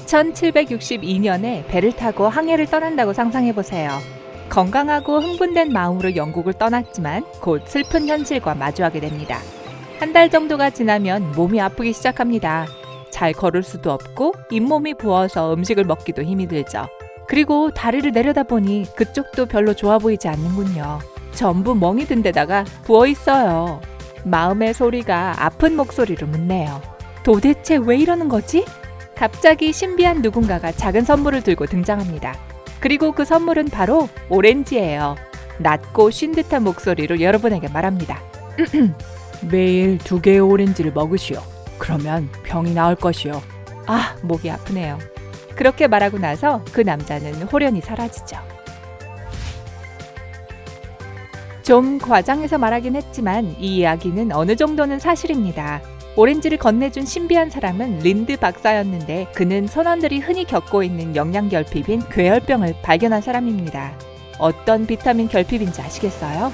1762년에 배를 타고 항해를 떠난다고 상상해보세요. 건강하고 흥분된 마음으로 영국을 떠났지만 곧 슬픈 현실과 마주하게 됩니다. 한 달 정도가 지나면 몸이 아프기 시작합니다. 잘 걸을 수도 없고 잇몸이 부어서 음식을 먹기도 힘이 들죠. 그리고 다리를 내려다보니 그쪽도 별로 좋아 보이지 않는군요. 전부 멍이 든 데다가 부어 있어요. 마음의 소리가 아픈 목소리로 묻네요. 도대체 왜 이러는 거지? 갑자기 신비한 누군가가 작은 선물을 들고 등장합니다. 그리고 그 선물은 바로 오렌지예요. 낮고 쉰 듯한 목소리로 여러분에게 말합니다. 매일 2개의 오렌지를 먹으시오. 그러면 병이 나을 것이오. 아, 목이 아프네요. 그렇게 말하고 나서 그 남자는 홀연히 사라지죠. 좀 과장해서 말하긴 했지만 이 이야기는 어느 정도는 사실입니다. 오렌지를 건네준 신비한 사람은 린드 박사였는데 그는 선원들이 흔히 겪고 있는 영양결핍인 괴혈병을 발견한 사람입니다. 어떤 비타민 결핍인지 아시겠어요?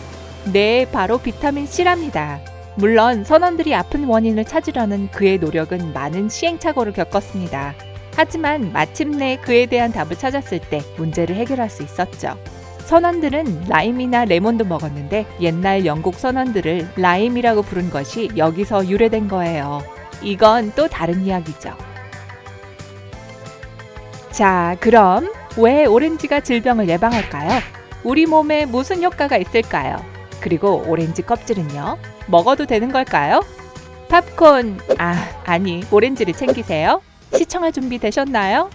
네, 바로 비타민 C랍니다. 물론 선원들이 아픈 원인을 찾으려는 그의 노력은 많은 시행착오를 겪었습니다. 하지만 마침내 그에 대한 답을 찾았을 때 문제를 해결할 수 있었죠. 선원들은 라임이나 레몬도 먹었는데 옛날 영국 선원들을 라임이라고 부른 것이 여기서 유래된 거예요. 이건 또 다른 이야기죠. 자, 그럼 왜 오렌지가 질병을 예방할까요? 우리 몸에 무슨 효과가 있을까요? 그리고 오렌지 껍질은요? 먹어도 되는 걸까요? 팝콘! 아니, 오렌지를 챙기세요. 시청할 준비 되셨나요?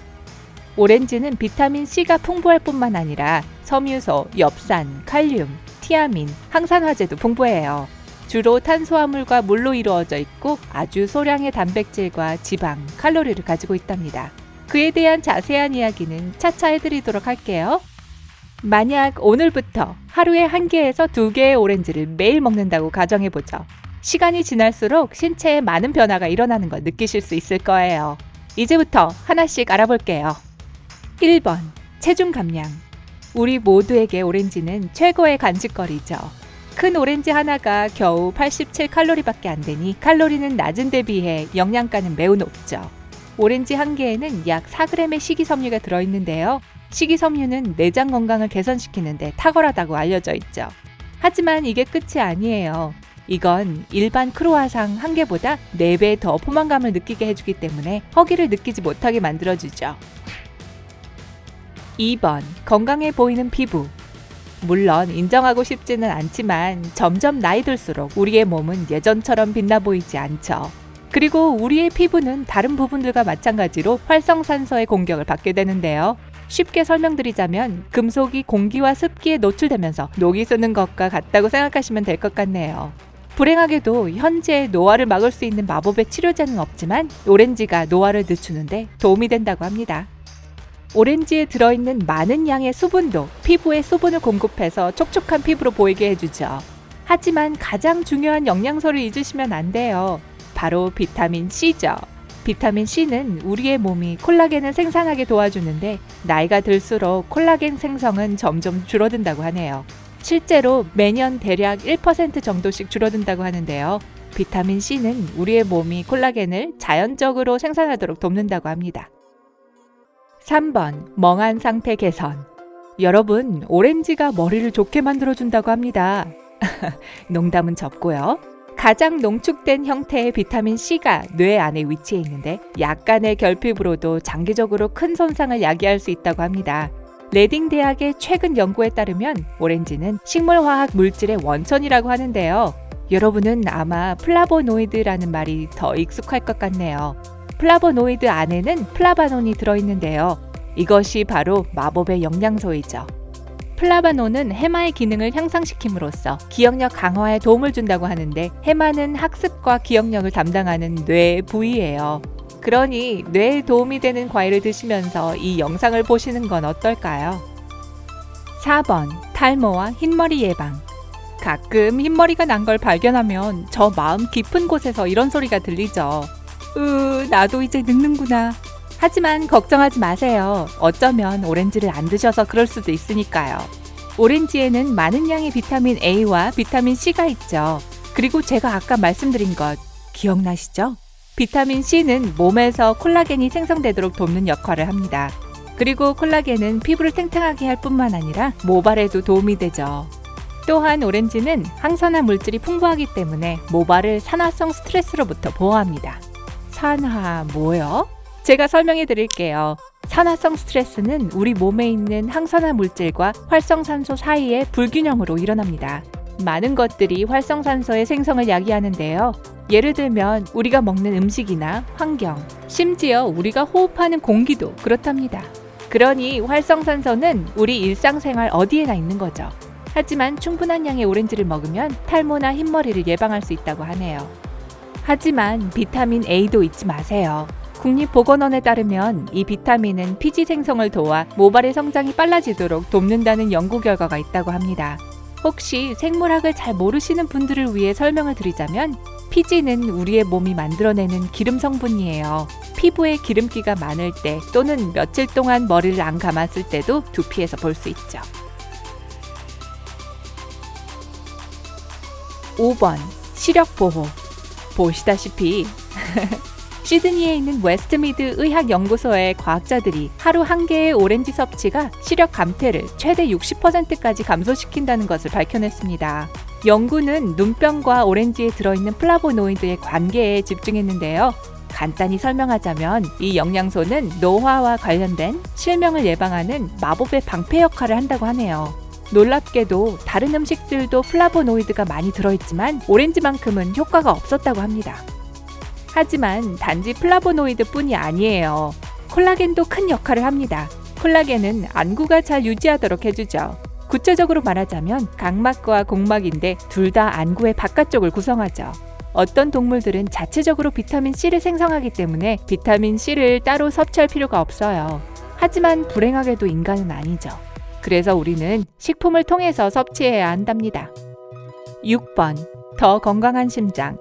오렌지는 비타민 C가 풍부할 뿐만 아니라 섬유소, 엽산, 칼륨, 티아민, 항산화제도 풍부해요. 주로 탄수화물과 물로 이루어져 있고 아주 소량의 단백질과 지방, 칼로리를 가지고 있답니다. 그에 대한 자세한 이야기는 차차 해드리도록 할게요. 만약 오늘부터 하루에 1개에서 2개의 오렌지를 매일 먹는다고 가정해보죠. 시간이 지날수록 신체에 많은 변화가 일어나는 걸 느끼실 수 있을 거예요. 이제부터 하나씩 알아볼게요. 1번, 체중 감량. 우리 모두에게 오렌지는 최고의 간식거리죠. 큰 오렌지 하나가 겨우 87칼로리밖에 안 되니 칼로리는 낮은 데 비해 영양가는 매우 높죠. 오렌지 한 개에는 약 4g의 식이섬유가 들어있는데요. 식이섬유는 내장 건강을 개선시키는데 탁월하다고 알려져 있죠. 하지만 이게 끝이 아니에요. 이건 일반 크로와상 한 개보다 4배 더 포만감을 느끼게 해주기 때문에 허기를 느끼지 못하게 만들어주죠. 2번, 건강해 보이는 피부. 물론 인정하고 싶지는 않지만 점점 나이 들수록 우리의 몸은 예전처럼 빛나 보이지 않죠. 그리고 우리의 피부는 다른 부분들과 마찬가지로 활성산소의 공격을 받게 되는데요. 쉽게 설명드리자면 금속이 공기와 습기에 노출되면서 녹이 쓰는 것과 같다고 생각하시면 될 것 같네요. 불행하게도 현재 노화를 막을 수 있는 마법의 치료제는 없지만 오렌지가 노화를 늦추는데 도움이 된다고 합니다. 오렌지에 들어있는 많은 양의 수분도 피부에 수분을 공급해서 촉촉한 피부로 보이게 해주죠. 하지만 가장 중요한 영양소를 잊으시면 안 돼요. 바로 비타민 C죠. 비타민 C는 우리의 몸이 콜라겐을 생산하게 도와주는데 나이가 들수록 콜라겐 생성은 점점 줄어든다고 하네요. 실제로 매년 대략 1% 정도씩 줄어든다고 하는데요. 비타민 C는 우리의 몸이 콜라겐을 자연적으로 생산하도록 돕는다고 합니다. 3번, 멍한 상태 개선. 여러분, 오렌지가 머리를 좋게 만들어준다고 합니다. 농담은 접고요. 가장 농축된 형태의 비타민 C가 뇌 안에 위치해 있는데 약간의 결핍으로도 장기적으로 큰 손상을 야기할 수 있다고 합니다. 레딩 대학의 최근 연구에 따르면 오렌지는 식물화학 물질의 원천이라고 하는데요. 여러분은 아마 플라보노이드라는 말이 더 익숙할 것 같네요. 플라보노이드 안에는 플라바논이 들어있는데요. 이것이 바로 마법의 영양소이죠. 플라바논은 해마의 기능을 향상시킴으로써 기억력 강화에 도움을 준다고 하는데 해마는 학습과 기억력을 담당하는 뇌의 부위예요. 그러니 뇌에 도움이 되는 과일을 드시면서 이 영상을 보시는 건 어떨까요? 4번, 탈모와 흰머리 예방. 가끔 흰머리가 난 걸 발견하면 저 마음 깊은 곳에서 이런 소리가 들리죠. 나도 이제 늙는구나. 하지만 걱정하지 마세요. 어쩌면 오렌지를 안 드셔서 그럴 수도 있으니까요. 오렌지에는 많은 양의 비타민 A와 비타민 C가 있죠. 그리고 제가 아까 말씀드린 것 기억나시죠? 비타민 C는 몸에서 콜라겐이 생성되도록 돕는 역할을 합니다. 그리고 콜라겐은 피부를 탱탱하게 할 뿐만 아니라 모발에도 도움이 되죠. 또한 오렌지는 항산화 물질이 풍부하기 때문에 모발을 산화성 스트레스로부터 보호합니다. 산화 뭐요? 제가 설명해 드릴게요. 산화성 스트레스는 우리 몸에 있는 항산화 물질과 활성산소 사이의 불균형으로 일어납니다. 많은 것들이 활성산소의 생성을 야기하는데요. 예를 들면 우리가 먹는 음식이나 환경, 심지어 우리가 호흡하는 공기도 그렇답니다. 그러니 활성산소는 우리 일상생활 어디에나 있는 거죠. 하지만 충분한 양의 오렌지를 먹으면 탈모나 흰머리를 예방할 수 있다고 하네요. 하지만 비타민 A도 잊지 마세요. 국립보건원에 따르면 이 비타민은 피지 생성을 도와 모발의 성장이 빨라지도록 돕는다는 연구 결과가 있다고 합니다. 혹시 생물학을 잘 모르시는 분들을 위해 설명을 드리자면 피지는 우리의 몸이 만들어내는 기름 성분이에요. 피부에 기름기가 많을 때 또는 며칠 동안 머리를 안 감았을 때도 두피에서 볼 수 있죠. 5번 시력 보호. 보시다시피 시드니에 있는 웨스트미드 의학연구소의 과학자들이 하루 한 개의 오렌지 섭취가 시력 감퇴를 최대 60%까지 감소시킨다는 것을 밝혀냈습니다. 연구는 눈병과 오렌지에 들어있는 플라보노이드의 관계에 집중했는데요. 간단히 설명하자면 이 영양소는 노화와 관련된 실명을 예방하는 마법의 방패 역할을 한다고 하네요. 놀랍게도 다른 음식들도 플라보노이드가 많이 들어있지만 오렌지만큼은 효과가 없었다고 합니다. 하지만 단지 플라보노이드 뿐이 아니에요. 콜라겐도 큰 역할을 합니다. 콜라겐은 안구가 잘 유지하도록 해주죠. 구체적으로 말하자면 각막과 공막인데 둘 다 안구의 바깥쪽을 구성하죠. 어떤 동물들은 자체적으로 비타민 C를 생성하기 때문에 비타민 C를 따로 섭취할 필요가 없어요. 하지만 불행하게도 인간은 아니죠. 그래서 우리는 식품을 통해서 섭취해야 한답니다. 6번 더 건강한 심장.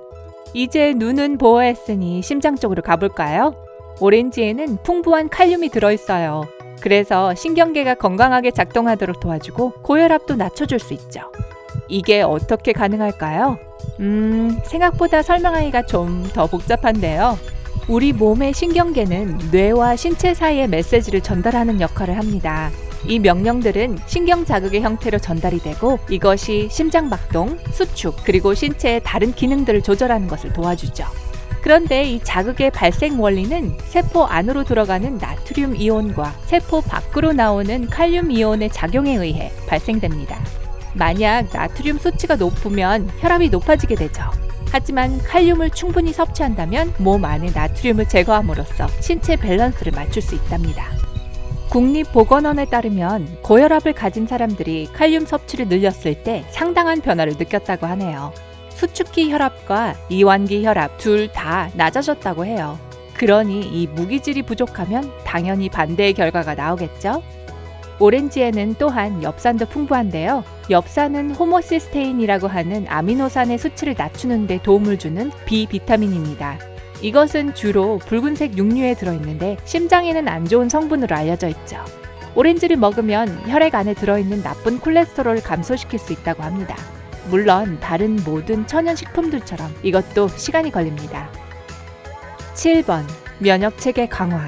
이제 눈은 보호했으니 심장 쪽으로 가볼까요? 오렌지에는 풍부한 칼륨이 들어있어요. 그래서 신경계가 건강하게 작동하도록 도와주고 고혈압도 낮춰줄 수 있죠. 이게 어떻게 가능할까요? 생각보다 설명하기가 좀 더 복잡한데요. 우리 몸의 신경계는 뇌와 신체 사이의 메시지를 전달하는 역할을 합니다. 이 명령들은 신경 자극의 형태로 전달이 되고 이것이 심장박동, 수축, 그리고 신체의 다른 기능들을 조절하는 것을 도와주죠. 그런데 이 자극의 발생 원리는 세포 안으로 들어가는 나트륨 이온과 세포 밖으로 나오는 칼륨 이온의 작용에 의해 발생됩니다. 만약 나트륨 수치가 높으면 혈압이 높아지게 되죠. 하지만 칼륨을 충분히 섭취한다면 몸 안의 나트륨을 제거함으로써 신체 밸런스를 맞출 수 있답니다. 국립보건원에 따르면 고혈압을 가진 사람들이 칼륨 섭취를 늘렸을 때 상당한 변화를 느꼈다고 하네요. 수축기 혈압과 이완기 혈압 둘 다 낮아졌다고 해요. 그러니 이 무기질이 부족하면 당연히 반대의 결과가 나오겠죠? 오렌지에는 또한 엽산도 풍부한데요. 엽산은 호모시스테인이라고 하는 아미노산의 수치를 낮추는 데 도움을 주는 비비타민입니다. 이것은 주로 붉은색 육류에 들어있는데 심장에는 안 좋은 성분으로 알려져 있죠. 오렌지를 먹으면 혈액 안에 들어있는 나쁜 콜레스테롤을 감소시킬 수 있다고 합니다. 물론 다른 모든 천연식품들처럼 이것도 시간이 걸립니다. 7번 면역체계 강화.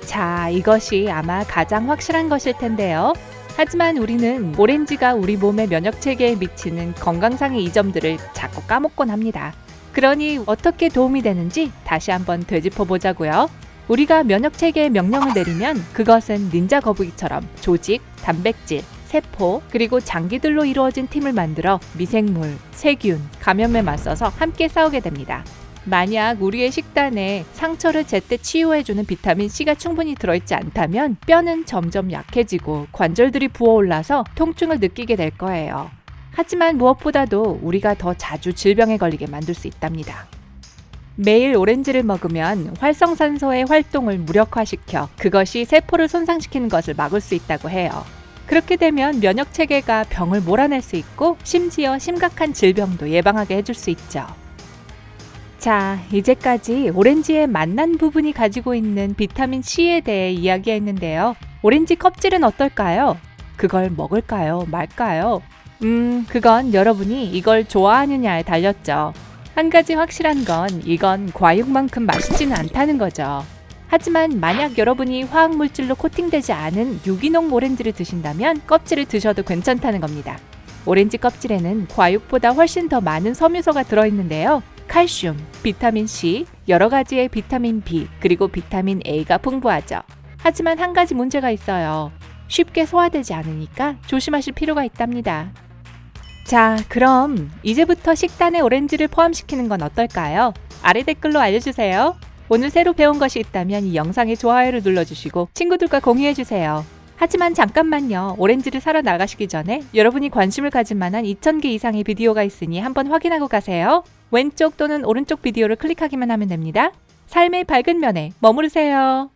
자, 이것이 아마 가장 확실한 것일 텐데요. 하지만 우리는 오렌지가 우리 몸의 면역체계에 미치는 건강상의 이점들을 자꾸 까먹곤 합니다. 그러니 어떻게 도움이 되는지 다시 한번 되짚어보자고요. 우리가 면역체계에 명령을 내리면 그것은 닌자 거북이처럼 조직, 단백질, 세포, 그리고 장기들로 이루어진 팀을 만들어 미생물, 세균, 감염에 맞서서 함께 싸우게 됩니다. 만약 우리의 식단에 상처를 제때 치유해주는 비타민 C가 충분히 들어있지 않다면 뼈는 점점 약해지고 관절들이 부어올라서 통증을 느끼게 될 거예요. 하지만 무엇보다도 우리가 더 자주 질병에 걸리게 만들 수 있답니다. 매일 오렌지를 먹으면 활성산소의 활동을 무력화시켜 그것이 세포를 손상시키는 것을 막을 수 있다고 해요. 그렇게 되면 면역체계가 병을 몰아낼 수 있고 심지어 심각한 질병도 예방하게 해줄 수 있죠. 자, 이제까지 오렌지의 맛난 부분이 가지고 있는 비타민 C에 대해 이야기했는데요. 오렌지 껍질은 어떨까요? 그걸 먹을까요? 말까요? 그건 여러분이 이걸 좋아하느냐에 달렸죠. 한 가지 확실한 건 이건 과육만큼 맛있지는 않다는 거죠. 하지만 만약 여러분이 화학물질로 코팅되지 않은 유기농 오렌지를 드신다면 껍질을 드셔도 괜찮다는 겁니다. 오렌지 껍질에는 과육보다 훨씬 더 많은 섬유소가 들어있는데요. 칼슘, 비타민 C, 여러 가지의 비타민 B, 그리고 비타민 A가 풍부하죠. 하지만 한 가지 문제가 있어요. 쉽게 소화되지 않으니까 조심하실 필요가 있답니다. 자, 그럼 이제부터 식단에 오렌지를 포함시키는 건 어떨까요? 아래 댓글로 알려주세요. 오늘 새로 배운 것이 있다면 이 영상에 좋아요를 눌러주시고 친구들과 공유해주세요. 하지만 잠깐만요. 오렌지를 사러 나가시기 전에 여러분이 관심을 가질 만한 2000개 이상의 비디오가 있으니 한번 확인하고 가세요. 왼쪽 또는 오른쪽 비디오를 클릭하기만 하면 됩니다. 삶의 밝은 면에 머무르세요.